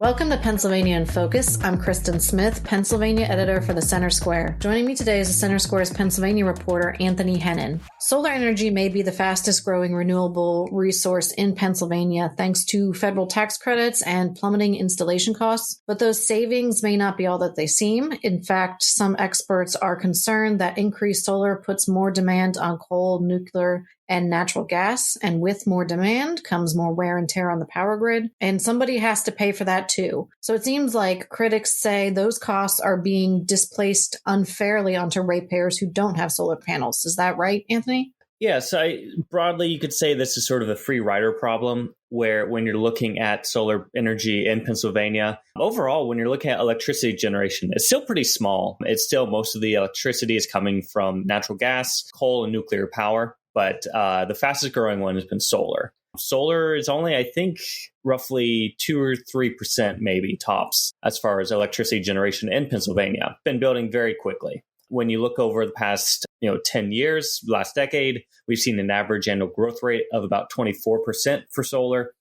Welcome to Pennsylvania in Focus. I'm Kristen Smith, Pennsylvania editor for the Center Square. Joining me today is the Center Square's Pennsylvania reporter, Anthony Hennon. Solar energy may be the fastest growing renewable resource in Pennsylvania thanks to federal tax credits and plummeting installation costs, but those savings may not be all that they seem. In fact, some experts are concerned that increased solar puts more demand on coal, nuclear, and natural gas. And with more demand comes more wear and tear on the power grid. And somebody has to pay for that too. So it seems like critics say those costs are being displaced unfairly onto ratepayers who don't have solar panels. Is that right, Anthony? Yes, broadly, you could say this is sort of a free rider problem, where when you're looking at solar energy in Pennsylvania, overall, when you're looking at electricity generation, it's still pretty small. It's still most of the electricity is coming from natural gas, coal, and nuclear power. But the fastest growing one has been solar. Solar is only, I think, roughly 2 or 3% maybe tops as far as electricity generation in Pennsylvania. Been building very quickly. When you look over the past 10 years, last decade, we've seen an average annual growth rate of about 24% for solar.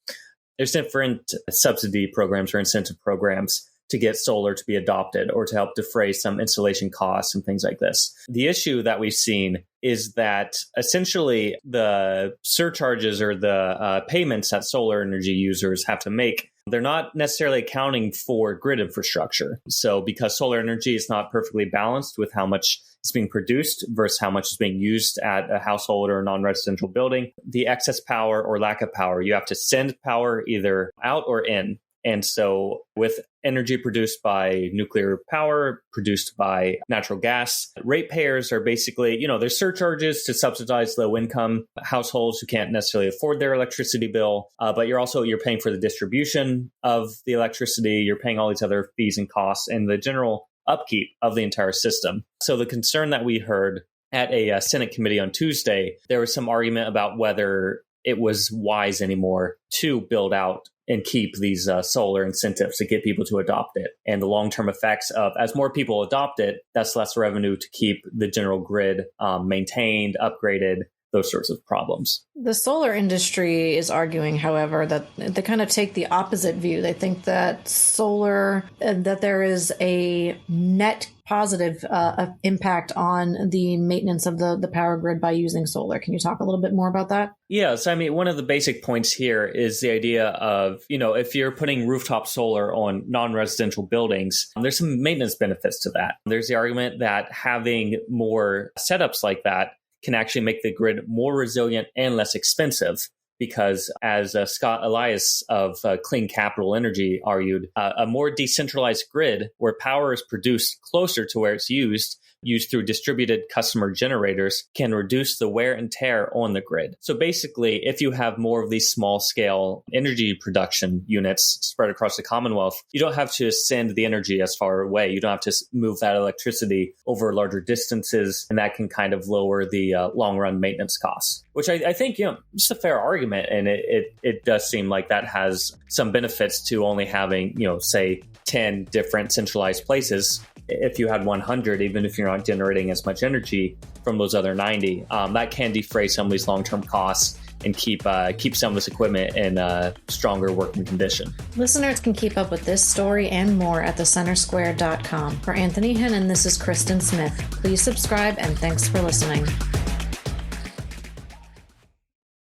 There's different subsidy programs or incentive programs to get solar to be adopted or to help defray some installation costs and things like this. The issue that we've seen is that essentially the surcharges or the payments that solar energy users have to make, they're not necessarily accounting for grid infrastructure. So because solar energy is not perfectly balanced with how much is being produced versus how much is being used at a household or a non-residential building, the excess power or lack of power, you have to send power either out or in. And so with energy produced by nuclear power, produced by natural gas, ratepayers are basically, there's surcharges to subsidize low income households who can't necessarily afford their electricity bill. But you're paying for the distribution of the electricity. You're paying all these other fees and costs and the general upkeep of the entire system. So the concern that we heard at a Senate committee on Tuesday, there was some argument about whether it was wise anymore to build out and keep these solar incentives to get people to adopt it. And the long-term effects of, as more people adopt it, that's less revenue to keep the general grid maintained, upgraded, those sorts of problems. The solar industry is arguing, however, that they kind of take the opposite view. They think that that there is a net positive impact on the maintenance of the power grid by using solar. Can you talk a little bit more about that? Yes. I mean, one of the basic points here is the idea of, if you're putting rooftop solar on non-residential buildings, there's some maintenance benefits to that. There's the argument that having more setups like that can actually make the grid more resilient and less expensive. Because as Scott Elias of Clean Capital Energy argued, a more decentralized grid where power is produced closer to where it's used through distributed customer generators can reduce the wear and tear on the grid. So basically, if you have more of these small scale energy production units spread across the Commonwealth, you don't have to send the energy as far away. You don't have to move that electricity over larger distances, and that can kind of lower the long run maintenance costs, which I think, it's a fair argument. And it does seem like that has some benefits to only having, say 10 different centralized places. If you had 100, even if you're not generating as much energy from those other 90, that can defray some of these long-term costs and keep some of this equipment in a stronger working condition. Listeners can keep up with this story and more at thecentersquare.com. For Anthony Hennon, this is Kristen Smith. Please subscribe and thanks for listening.